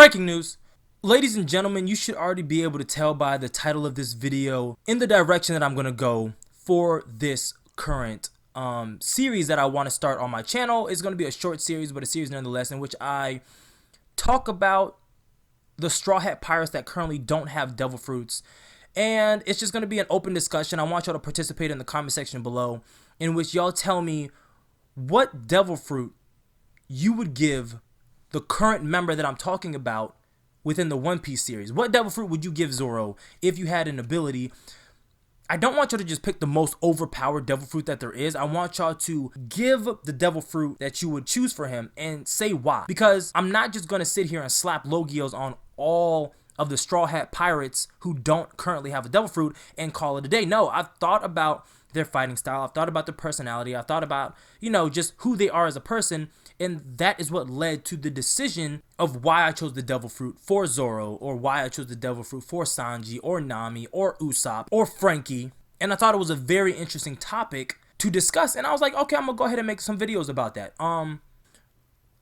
Breaking news! Ladies and gentlemen, you should already be able to tell by the title of this video in the direction that I'm going to go for this current series that I want to start on my channel. It's going to be a short series, but a series nonetheless, in which I talk about the Straw Hat Pirates that currently don't have devil fruits. And it's just going to be an open discussion. I want y'all to participate in the comment section below, in which y'all tell me what devil fruit you would give the current member that I'm talking about within the One Piece series. What devil fruit would you give Zoro if you had an ability? I don't want y'all to just pick the most overpowered devil fruit that there is. I want y'all to give the devil fruit that you would choose for him and say why. Because I'm not just going to sit here and slap logios on all of the Straw Hat Pirates who don't currently have a devil fruit and call it a day. No, I've thought about their fighting style. I've thought about their personality. I've thought about, just who they are as a person. And that is what led to the decision of why I chose the devil fruit for Zoro, or why I chose the devil fruit for Sanji, or Nami, or Usopp, or Frankie. And I thought it was a very interesting topic to discuss. And I was like, okay, I'm going to go ahead and make some videos about that.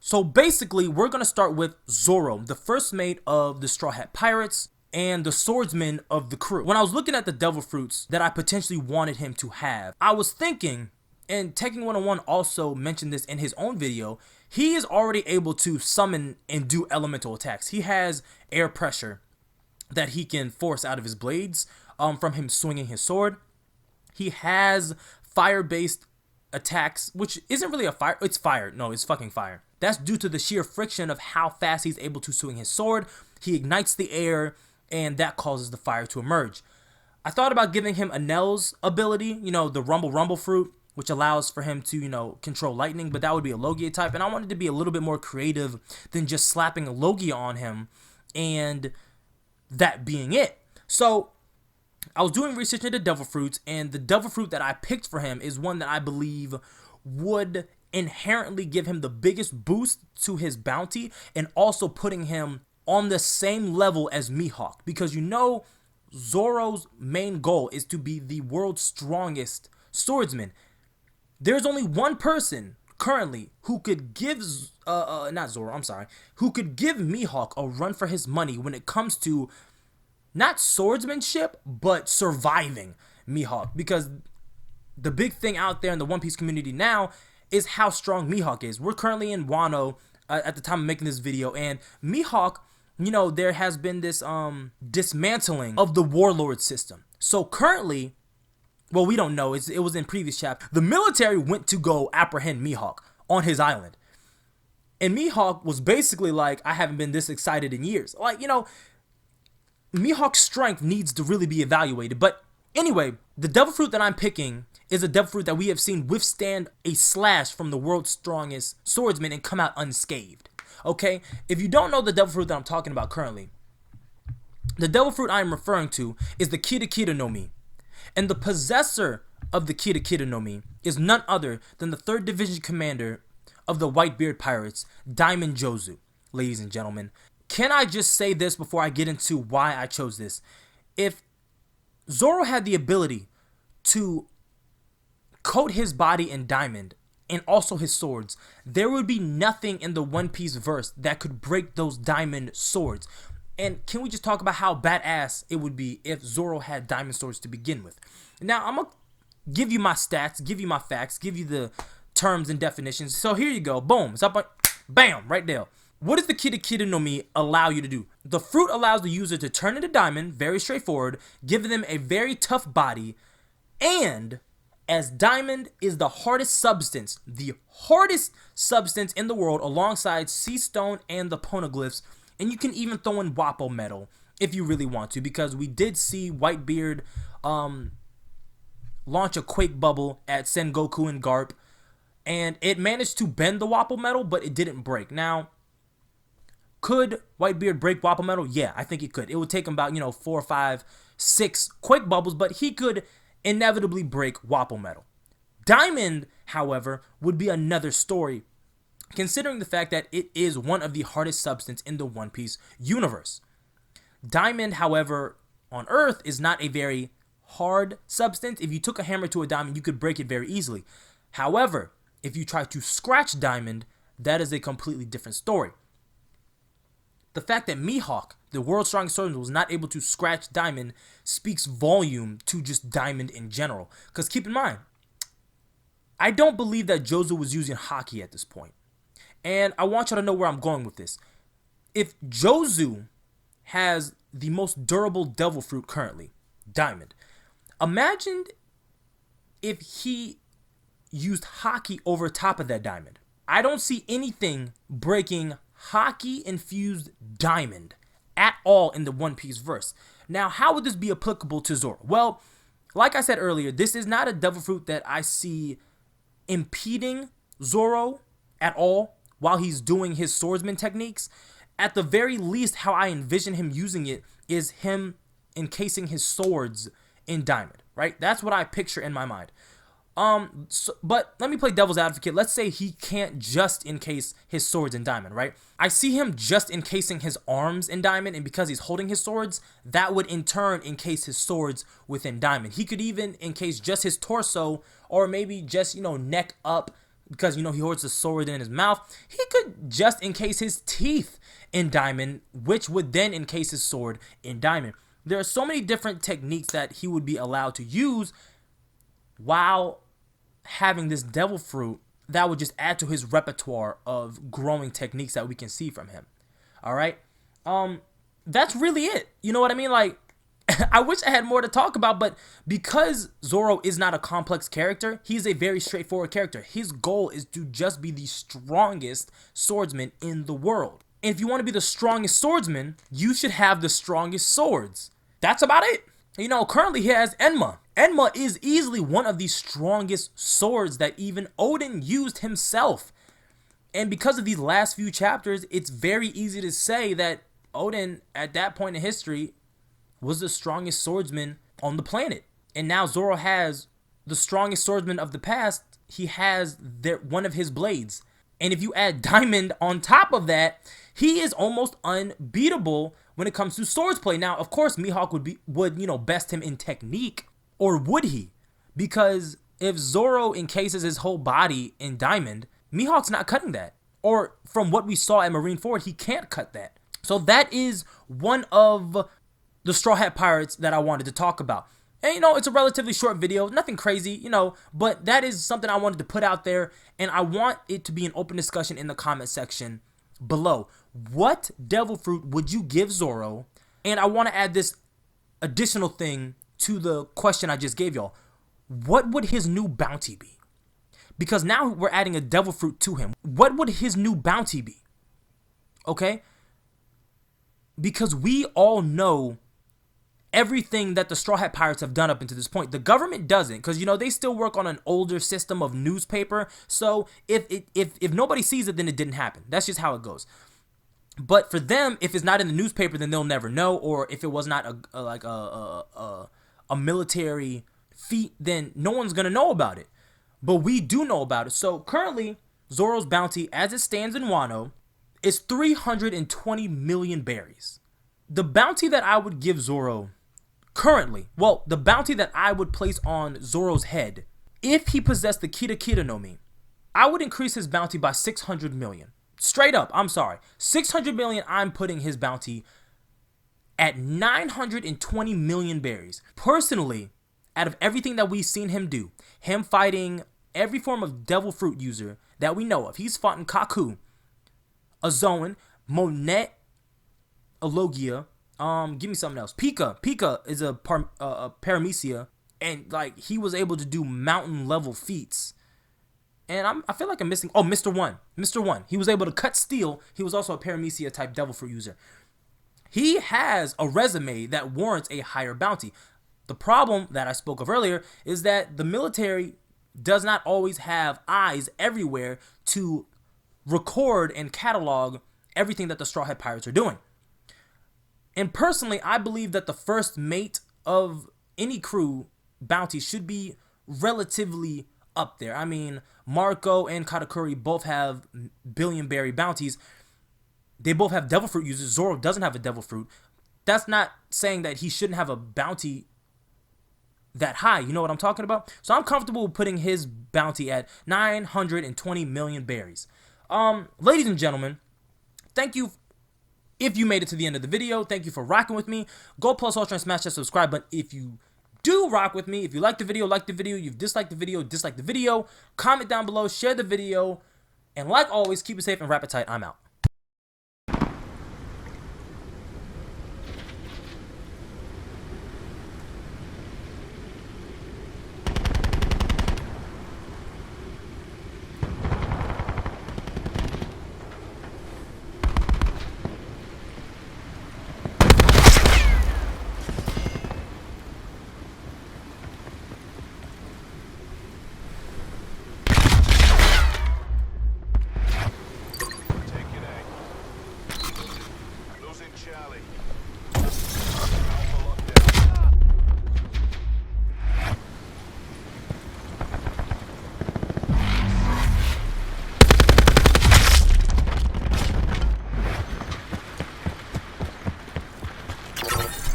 So basically, we're going to start with Zoro, the first mate of the Straw Hat Pirates and the swordsman of the crew. When I was looking at the devil fruits that I potentially wanted him to have, I was thinking, and Tekken 101 also mentioned this in his own video, he is already able to summon and do elemental attacks. He has air pressure that he can force out of his blades from him swinging his sword. He has fire-based attacks, which isn't really a fire. It's fire. No, it's fucking fire. That's due to the sheer friction of how fast he's able to swing his sword. He ignites the air, and that causes the fire to emerge. I thought about giving him Enel's ability, the Rumble fruit, which allows for him to, control lightning, but that would be a Logia type, and I wanted to be a little bit more creative than just slapping a Logia on him and that being it. So I was doing research into devil fruits, and the devil fruit that I picked for him is one that I believe would inherently give him the biggest boost to his bounty, and also putting him on the same level as Mihawk, because Zoro's main goal is to be the world's strongest swordsman. There's only one person currently who could give who could give Mihawk a run for his money when it comes to not swordsmanship, but surviving Mihawk. Because the big thing out there in the One Piece community now is how strong Mihawk is. We're currently in Wano at the time of making this video, and Mihawk, there has been this dismantling of the warlord system. So currently, well, we don't know. It was in previous chapter. The military went to go apprehend Mihawk on his island. And Mihawk was basically like, I haven't been this excited in years. Like, Mihawk's strength needs to really be evaluated. But anyway, the devil fruit that I'm picking is a devil fruit that we have seen withstand a slash from the world's strongest swordsman and come out unscathed. Okay? If you don't know the devil fruit that I'm talking about currently, the devil fruit I am referring to is the Kira no Mi. And the possessor of the Kira no Mi is none other than the 3rd Division commander of the Whitebeard Pirates, Diamond Jozu. Ladies and gentlemen, can I just say this before I get into why I chose this? If Zoro had the ability to coat his body in diamond and also his swords, there would be nothing in the One Piece verse that could break those diamond swords. And can we just talk about how badass it would be if Zoro had diamond swords to begin with? Now, I'm going to give you my stats, give you my facts, give you the terms and definitions. So here you go. Boom. It's up on, bam, right there. What does the Kira no Mi allow you to do? The fruit allows the user to turn into diamond, very straightforward, giving them a very tough body, and as diamond is the hardest substance in the world alongside sea stone and the poneglyphs. And you can even throw in Wappo metal if you really want to, because we did see Whitebeard launch a quake bubble at Sengoku and Garp, and it managed to bend the Wappo metal, but it didn't break. Now, could Whitebeard break Wappo metal? Yeah, I think it could. It would take him about 4, 5, 6 quake bubbles, but he could inevitably break Wappo metal. Diamond, however, would be another story, considering the fact that it is one of the hardest substance in the One Piece universe. Diamond, however, on Earth is not a very hard substance. If you took a hammer to a diamond, you could break it very easily. However, if you try to scratch diamond, that is a completely different story. The fact that Mihawk, the world's strongest swordsman, was not able to scratch Diamond speaks volume to just Diamond in general. Because keep in mind, I don't believe that Jozu was using Haki at this point. And I want you to know where I'm going with this. If Jozu has the most durable Devil Fruit currently, Diamond, imagine if he used Haki over top of that Diamond. I don't see anything breaking Haki-infused Diamond at all in the One Piece verse. Now, how would this be applicable to Zoro? Well, like I said earlier, this is not a Devil Fruit that I see impeding Zoro at all while he's doing his swordsman techniques. At the very least, how I envision him using it is him encasing his swords in Diamond, right? That's what I picture in my mind. But let me play devil's advocate. Let's say he can't just encase his swords in Diamond, right? I see him just encasing his arms in Diamond, and because he's holding his swords, that would in turn encase his swords within Diamond. He could even encase just his torso, or maybe just, neck up, because, he holds the sword in his mouth. He could just encase his teeth in Diamond, which would then encase his sword in Diamond. There are so many different techniques that he would be allowed to use while having this Devil Fruit that would just add to his repertoire of growing techniques that we can see from him. All right. That's really it. You know what I mean? Like, I wish I had more to talk about, but because Zoro is not a complex character, he's a very straightforward character. His goal is to just be the strongest swordsman in the world. And if you want to be the strongest swordsman, you should have the strongest swords. That's about it. Currently he has Enma. Enma is easily one of the strongest swords that even Odin used himself. And because of these last few chapters, it's very easy to say that Odin, at that point in history, was the strongest swordsman on the planet. And now Zoro has the strongest swordsman of the past. He has one of his blades. And if you add Diamond on top of that, he is almost unbeatable when it comes to swords play. Now, of course, Mihawk would best him in technique. Or would he? Because if Zoro encases his whole body in Diamond, Mihawk's not cutting that. Or from what we saw at Marineford, he can't cut that. So that is one of the Straw Hat Pirates that I wanted to talk about. And, it's a relatively short video, nothing crazy, but that is something I wanted to put out there, and I want it to be an open discussion in the comment section below. What Devil Fruit would you give Zoro? And I want to add this additional thing to the question I just gave y'all. What would his new bounty be? Because now we're adding a Devil Fruit to him. What would his new bounty be? Okay? Because we all know everything that the Straw Hat Pirates have done up until this point. The government doesn't, because they still work on an older system of newspaper. So if nobody sees it, then it didn't happen. That's just how it goes. But for them, if it's not in the newspaper, then they'll never know. Or if it was not a military feat, then no one's gonna know about it. But we do know about it. So currently, Zoro's bounty, as it stands in Wano, is 320 million berries. The bounty that I would give Zoro currently, well, the bounty that I would place on Zoro's head, if he possessed the Kita Kita no Mi, I would increase his bounty by 600 million. Straight up, I'm sorry. 600 million, I'm putting his bounty at 920 million berries. Personally, out of everything that we've seen him do, him fighting every form of Devil Fruit user that we know of. He's fought in Kaku, Azoan, Monet, Alogia, give me something else. Pika. Pika is a Paramecia, and he was able to do mountain level feats. And I feel like I'm missing. Oh, Mr. One. Mr. One. He was able to cut steel. He was also a Paramecia type Devil Fruit user. He has a resume that warrants a higher bounty. The problem that I spoke of earlier is that the military does not always have eyes everywhere to record and catalog everything that the Straw Hat Pirates are doing. And personally, I believe that the first mate of any crew bounty should be relatively up there. I mean, Marco and Katakuri both have billion berry bounties. They both have Devil Fruit users. Zoro doesn't have a Devil Fruit. That's not saying that he shouldn't have a bounty that high. You know what I'm talking about? So I'm comfortable with putting his bounty at 920 million berries. Ladies and gentlemen, thank you. If you made it to the end of the video, thank you for rocking with me. Go plus ultra and smash that subscribe button if you do rock with me. If you like the video, like the video. You've disliked the video, dislike the video. Comment down below, share the video. And like always, keep it safe and wrap it tight. I'm out. Charlie. Alpha lockdown.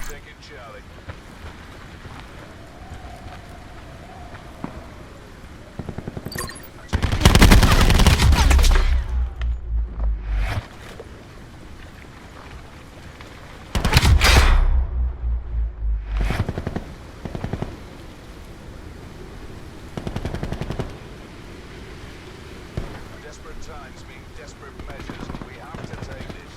Taking Charlie. Desperate times mean desperate measures. We have to take this.